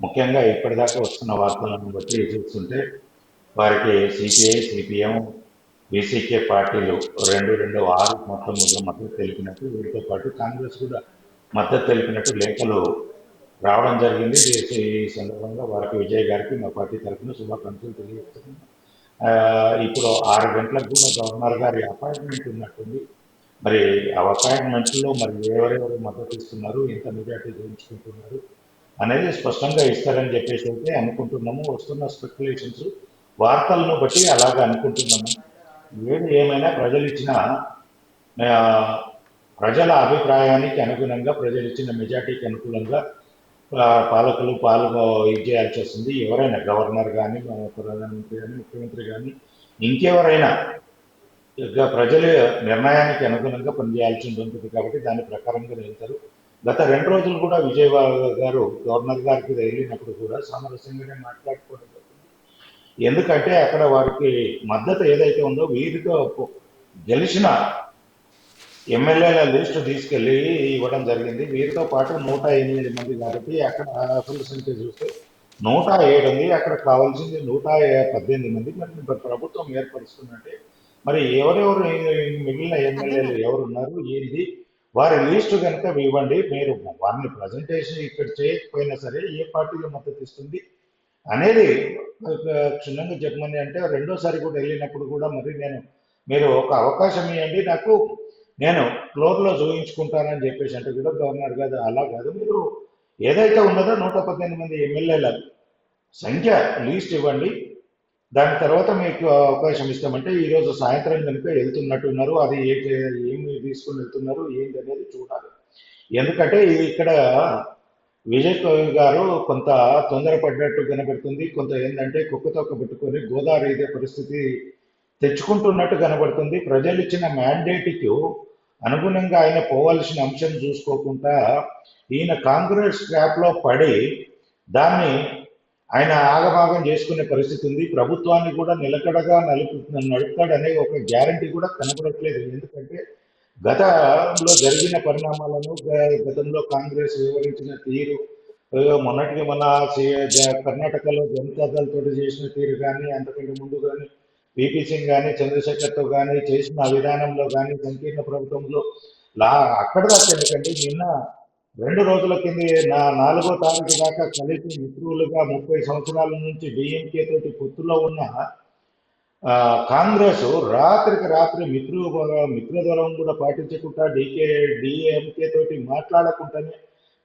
ముఖ్యంగా ఇప్పటిదాకా వస్తున్న వార్తలను బట్టి చూస్తుంటే వారికి సిపిఐ, సిపిఎం, బీసీకే పార్టీలు రెండు రెండు ఆరు మొత్తంలో మద్దతు తెలిపినట్టు, వీటితో పాటు కాంగ్రెస్ కూడా మద్దతు తెలిపినట్టు లేఖలు రావడం జరిగింది. ఈ సందర్భంగా వారికి విజయ్ గారికి మా పార్టీ తరఫున శుభాకాంక్షలు తెలియజేస్తున్నాం. ఇప్పుడు 6 గంటలకు కూడా గవర్నర్ గారి అపాయింట్మెంట్ ఉన్నట్టుంది. మరి ఆ అపాయింట్మెంట్లో మరి ఎవరెవరు మద్దతు ఇస్తున్నారు, ఎంత మెజార్టీ గెలుచుకుంటున్నారు అనేది స్పష్టంగా ఇస్తారని చెప్పేసి అయితే అనుకుంటున్నాము. వస్తున్న స్పెక్యులేషన్స్ వార్తలను బట్టి అలాగే అనుకుంటున్నాము. ఏది ఏమైనా ప్రజలు ఇచ్చిన ప్రజల అభిప్రాయానికి అనుగుణంగా, ప్రజలు ఇచ్చిన మెజార్టీకి అనుకూలంగా పాలకులు ఇది చేయాల్సి వస్తుంది. ఎవరైనా గవర్నర్ కానీ, ప్రధానమంత్రి కానీ, ముఖ్యమంత్రి కానీ, ఇంకెవరైనా ప్రజల నిర్ణయానికి అనుగుణంగా పనిచేయాల్సి ఉంటుంది కాబట్టి దాని ప్రకారంగా వెళ్తారు. గత 2 రోజులు కూడా విజయ్ గారు గవర్నర్ గారికి వెళ్ళినప్పుడు కూడా సామరస్యంగానే మాట్లాడుకోవడం జరిగింది. ఎందుకంటే అక్కడ వారికి మద్దతు ఏదైతే ఉందో వీరితో గెలిచిన ఎమ్మెల్యేల లిస్ట్ తీసుకెళ్లి ఇవ్వడం జరిగింది. వీరితో పాటు 108 మంది కాబట్టి అక్కడ అసలు సంఖ్య చూస్తే 107 ఉంది. అక్కడ కావాల్సింది 118 మంది. మరి ప్రభుత్వం ఏర్పరుస్తుందంటే మరి ఎవరెవరు మిగిలిన ఎమ్మెల్యేలు ఎవరున్నారు, ఏంది వారి లిస్టు కనుక ఇవ్వండి. మీరు వారిని ప్రజెంటేషన్ ఇక్కడ చేయకపోయినా సరే ఏ పార్టీలో మద్దతు ఇస్తుంది అనేది క్షుణ్ణంగా చెప్పమని. అంటే రెండోసారి కూడా వెళ్ళినప్పుడు కూడా మరి మీరు ఒక అవకాశం ఇవ్వండి నాకు, నేను ఫ్లోర్లో చూపించుకుంటానని చెప్పేసి అంటే కూడా గవర్నర్ గారు అలా కాదు, మీరు ఏదైతే ఉన్నదో 118 మంది ఎమ్మెల్యేల సంఖ్య లిస్ట్ ఇవ్వండి, దాని తర్వాత మీకు అవకాశం ఇస్తామంటే ఈరోజు సాయంత్రం కనుక వెళ్తున్నట్టున్నారు. అది ఏమి తీసుకుని వెళ్తున్నారు ఏంటి అనేది చూడాలి. ఎందుకంటే ఇక్కడ విజయ్ గారు కొంత తొందరపడినట్టు కనబడుతుంది. కొంత ఏంటంటే కుక్కతొక్క పెట్టుకొని గోదావరి ఇదే పరిస్థితి తెచ్చుకుంటున్నట్టు కనబడుతుంది. ప్రజలు ఇచ్చిన మ్యాండేట్కి అనుగుణంగా ఆయన పోవాల్సిన అంశం చూసుకోకుండా ఈయన కాంగ్రెస్ ట్రాప్లో పడి దాన్ని ఆయన ఆగమాగం చేసుకునే పరిస్థితి ఉంది. ప్రభుత్వాన్ని కూడా నిలకడగా నడుపుతాడనే ఒక గ్యారంటీ కూడా కనబడట్లేదు. ఎందుకంటే గతంలో జరిగిన పరిణామాలను, గతంలో కాంగ్రెస్ వివరించిన తీరు, మొన్నటికి మన కర్ణాటకలో జనతాదళతో చేసిన తీరు కానీ, అంతకంటే ముందు కానీ పిపి సింగ్ కానీ, చంద్రశేఖర్తో కానీ చేసిన విధానంలో కానీ, సంకీర్ణ ప్రభుత్వంలో అక్కడ దాకా ఎందుకంటే నిన్న 2 రోజుల కింద 4వ తారీఖు దాకా కలిసి మిత్రులుగా 30 సంవత్సరాల నుంచి డిఎంకే తోటి పొత్తులో ఉన్న కాంగ్రెస్ రాత్రికి రాత్రి మిత్రదూరం కూడా పాటించకుండా డిఎంకే తోటి మాట్లాడకుండానే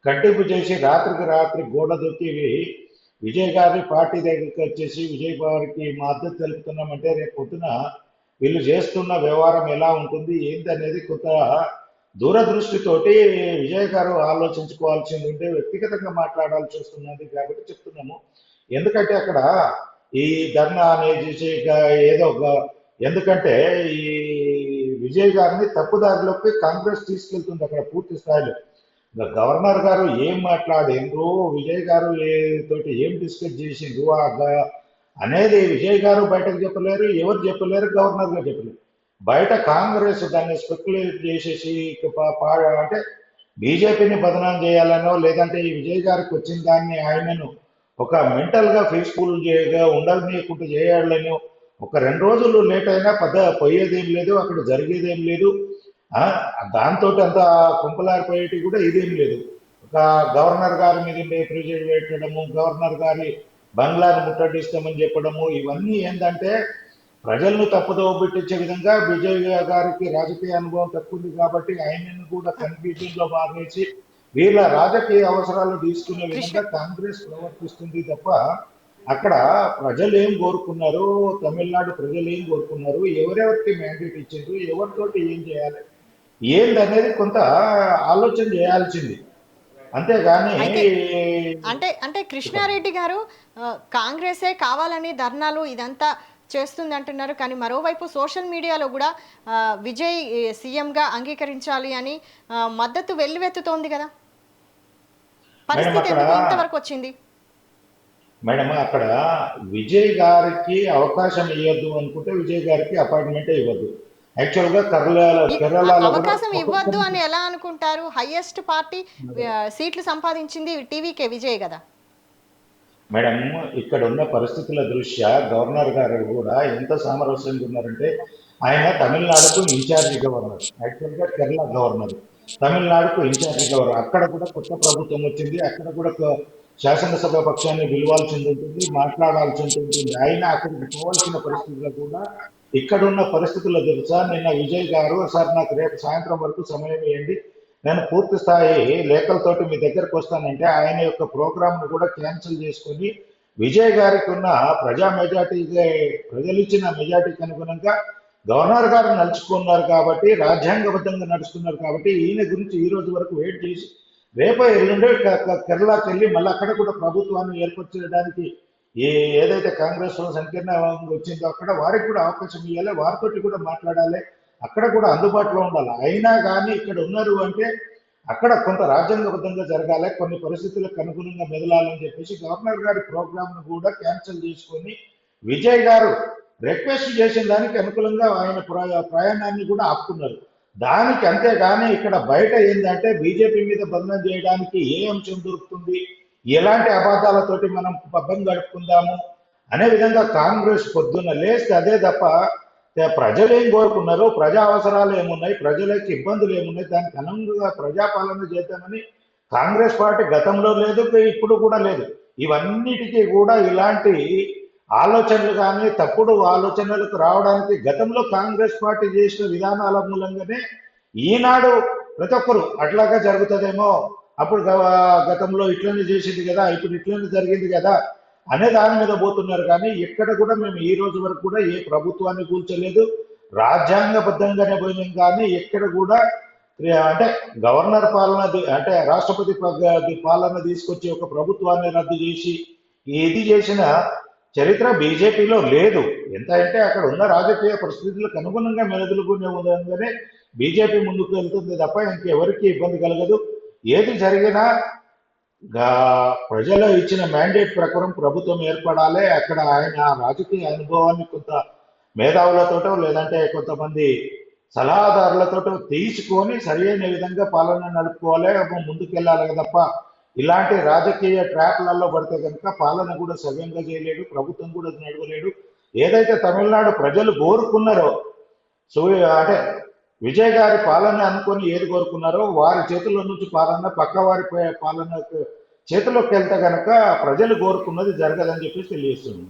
కట్టింపు చేసి రాత్రికి రాత్రి గోడ దొక్కి విజయ్ గారి పార్టీ దగ్గరికి వచ్చేసి విజయ్ గారికి మద్దతు తెలుపుతున్నామంటే రేపు పొద్దున వీళ్ళు చేస్తున్న వ్యవహారం ఎలా ఉంటుంది ఏంటి అనేది కొంత దూరదృష్టితోటి విజయ్ గారు ఆలోచించుకోవాల్సింది ఉంటే వ్యక్తిగతంగా మాట్లాడాల్సి వస్తున్నది కాబట్టి చెప్తున్నాము. ఎందుకంటే అక్కడ ఈ ధర్నా అనేది ఏదో ఎందుకంటే ఈ విజయ్ గారిని తప్పుదారిలోకి కాంగ్రెస్ తీసుకెళ్తుంది అక్కడ పూర్తి స్థాయిలో. గవర్నర్ గారు ఏం మాట్లాడిండ్రు, విజయ్ గారు తోటి ఏం డిస్కస్ చేసిండ్రు అనేది విజయ్ గారు బయటకు చెప్పలేరు, ఎవరు చెప్పలేరు, గవర్నర్ గారు చెప్పలేరు. బయట కాంగ్రెస్ దాన్ని స్పెక్యులేట్ చేసేసి అంటే బీజేపీని బదనాం చేయాలనో లేదంటే ఈ విజయ్ గారికి వచ్చిన దాన్ని ఆయనను ఒక మెంటల్గా పీస్ఫుల్ ఉండనీయకుండా చేయాలని ఒక 2 రోజులు లేట్ అయినా పోయేదేం లేదు, అక్కడ జరిగేదేం లేదు. దాంతో అంత కుంపలారిపోయేటి కూడా ఇదేం లేదు. ఒక గవర్నర్ గారి మీద ప్రెజర్ పెట్టడము, గవర్నర్ గారి బంగ్లాను ముట్టడిస్తామని చెప్పడము, ఇవన్నీ ఏంటంటే ప్రజలను తప్పుదోవ పెట్టించే విధంగా విజయ్ గారికి రాజకీయ అనుభవం తక్కువ ఉంది కాబట్టి ఆయనను కూడా కన్ఫ్యూజన్ లో మారేసి వీళ్ళ రాజకీయ అవసరాలు తీసుకునే విధంగా కాంగ్రెస్ ప్రవర్తిస్తుంది తప్ప అక్కడ ప్రజలు ఏం కోరుకున్నారు, తమిళనాడు ప్రజలు ఏం కోరుకున్నారు, ఎవరెవరికి మ్యాండేట్ ఇచ్చారు, ఎవరితోటి ఏం చేయాలి ఏందనేది కొంత ఆలోచన చేయాల్సింది. అంతేగాని అంటే కృష్ణారెడ్డి గారు కాంగ్రెసే కావాలని ధర్నాలు ఇదంతా చేస్తుంది అంటున్నారు. కానీ మరోవైపు సోషల్ మీడియాలో కూడా విజయ్ సీఎంగా అంగీకరించాలి అని మద్దతు వెల్లువెత్తుతోంది కదా, పరిస్థితి ఇంతవరకు వచ్చింది మేడం? అక్కడ విజయ్ గారికి అవకాశం ఇవ్వద్దు అనుకుంటే విజయ్ గారికి అపాయింట్మెంట్ ఇవ్వద్దు. యాక్చువల్ గా కేరళలో అవకాశం ఇవ్వద్దు అని ఎలా అనుకుంటారు? హైయెస్ట్ పార్టీ సీట్లు సంపాదించింది టీవీకే విజయ్ కదా. మేడం, ఇక్కడ ఉన్న పరిస్థితుల దృష్ట్యా గవర్నర్ గారు కూడా ఎంత సామరస్యంగా ఉన్నారంటే, ఆయన తమిళనాడుకు ఇన్ఛార్జి గవర్నర్, యాక్చువల్గా కేరళ గవర్నర్, తమిళనాడుకు ఇన్ఛార్జి గవర్నర్. అక్కడ కూడా కొత్త ప్రభుత్వం వచ్చింది, అక్కడ కూడా శాసనసభ పక్షాన్ని పిలవాల్సి ఉంటుంది, మాట్లాడాల్సి ఉంటుంది. అయినా అక్కడికి పోవాల్సిన పరిస్థితులు కూడా ఇక్కడున్న పరిస్థితుల తెలుసా. నిన్న విజయ్ గారు, సార్ నాకు రేపు సాయంత్రం వరకు సమయం ఇవ్వండి, నేను పూర్తి స్థాయి లేఖలతోటి మీ దగ్గరకు వస్తానంటే ఆయన యొక్క ప్రోగ్రామ్ను కూడా క్యాన్సిల్ చేసుకొని విజయ్ గారికి ఉన్న ప్రజా మెజార్టీ, ప్రజలు ఇచ్చిన మెజార్టీకి అనుగుణంగా గవర్నర్ గారు నడుచుకున్నారు కాబట్టి, రాజ్యాంగబద్ధంగా నడుస్తున్నారు కాబట్టి ఈయన గురించి ఈ రోజు వరకు వెయిట్ చేసి రేపో ఎల్లుండే కేరళకి వెళ్ళి మళ్ళీ అక్కడ కూడా ప్రభుత్వాన్ని ఏర్పరచడానికి ఏదైతే కాంగ్రెస్ సంకీర్ణ వచ్చిందో అక్కడ వారికి కూడా అవకాశం ఇవ్వాలి, వారితోటి కూడా మాట్లాడాలి, అక్కడ కూడా అందుబాటులో ఉండాలి. అయినా కానీ ఇక్కడ ఉన్నారు అంటే అక్కడ కొంత రాజ్యాంగబద్ధంగా జరగాలి, కొన్ని పరిస్థితులకు అనుగుణంగా మెదలాలని చెప్పేసి గవర్నర్ గారి ప్రోగ్రామ్ను కూడా క్యాన్సిల్ చేసుకొని విజయ్ గారు రిక్వెస్ట్ చేసిన దానికి అనుకూలంగా ఆయన ప్రయాణాన్ని కూడా ఆపుకున్నారు. దానికి అంతేగాని ఇక్కడ బయట ఏంటంటే బీజేపీ మీద బంధం చేయడానికి ఏ అంశం దొరుకుతుంది, ఎలాంటి అబద్ధాలతోటి మనం పబ్బం గడుపుకుందాము అనే విధంగా కాంగ్రెస్ పొద్దున్న లేస్తే అదే తప్ప ప్రజలు ఏం కోరుకున్నారు, ప్రజా అవసరాలు ఏమున్నాయి, ప్రజలకు ఇబ్బందులు ఏమున్నాయి, దానికి అనుగుణంగా ప్రజాపాలన చేద్దామని కాంగ్రెస్ పార్టీ గతంలో లేదు, ఇప్పుడు కూడా లేదు. ఇవన్నిటికీ కూడా ఇలాంటి ఆలోచనలు కానీ తప్పుడు ఆలోచనలకు రావడానికి గతంలో కాంగ్రెస్ పార్టీ చేసిన విధానాల మూలంగానే ఈనాడు ప్రతి ఒక్కరు అట్లాగా జరుగుతుందేమో, అప్పుడు గతంలో ఇట్లనే చేసింది కదా, ఇప్పుడు ఇట్లనే జరిగింది కదా అనే దాని మీద పోతున్నారు. కానీ ఎక్కడ కూడా మేము ఈ రోజు వరకు కూడా ఏ ప్రభుత్వాన్ని కూల్చలేదు, రాజ్యాంగబద్ధంగానే పోయినాం. కానీ ఎక్కడ కూడా అంటే గవర్నర్ పాలన అంటే రాష్ట్రపతి పాలన తీసుకొచ్చి ఒక ప్రభుత్వాన్ని రద్దు చేసి ఇది చేసిన చరిత్ర బీజేపీలో లేదు. ఎంత అంటే అక్కడ ఉన్న రాజకీయ పరిస్థితులకు అనుగుణంగా మెదలుకునే విధంగానే బీజేపీ ముందుకు వెళ్తుంది తప్ప ఇంకెవరికి ఇబ్బంది కలగదు. ఏది జరిగినా ప్రజలు ఇచ్చిన మ్యాండేట్ ప్రకారం ప్రభుత్వం ఏర్పడాలి. అక్కడ ఆయన రాజకీయ అనుభవాన్ని కొంత మేధావులతోటో లేదంటే కొంతమంది సలహాదారులతోటో తీసుకొని సరైన విధంగా పాలన నడుపుకోవాలి, ముందుకెళ్ళాలి తప్ప ఇలాంటి రాజకీయ ట్రాప్లలో పడితే కనుక పాలన కూడా సవ్యంగా చేయలేడు, ప్రభుత్వం కూడా నడవలేడు. ఏదైతే తమిళనాడు ప్రజలు కోరుకున్నారో అంటే విజయ్ గారి పాలన అనుకొని ఏది కోరుకున్నారో వారి చేతుల్లో నుంచి పాలన పక్క వారి పాలన చేతిలోకి వెళ్తే కనుక ప్రజలు కోరుకున్నది జరగదని చెప్పేసి తెలియజేస్తుంది.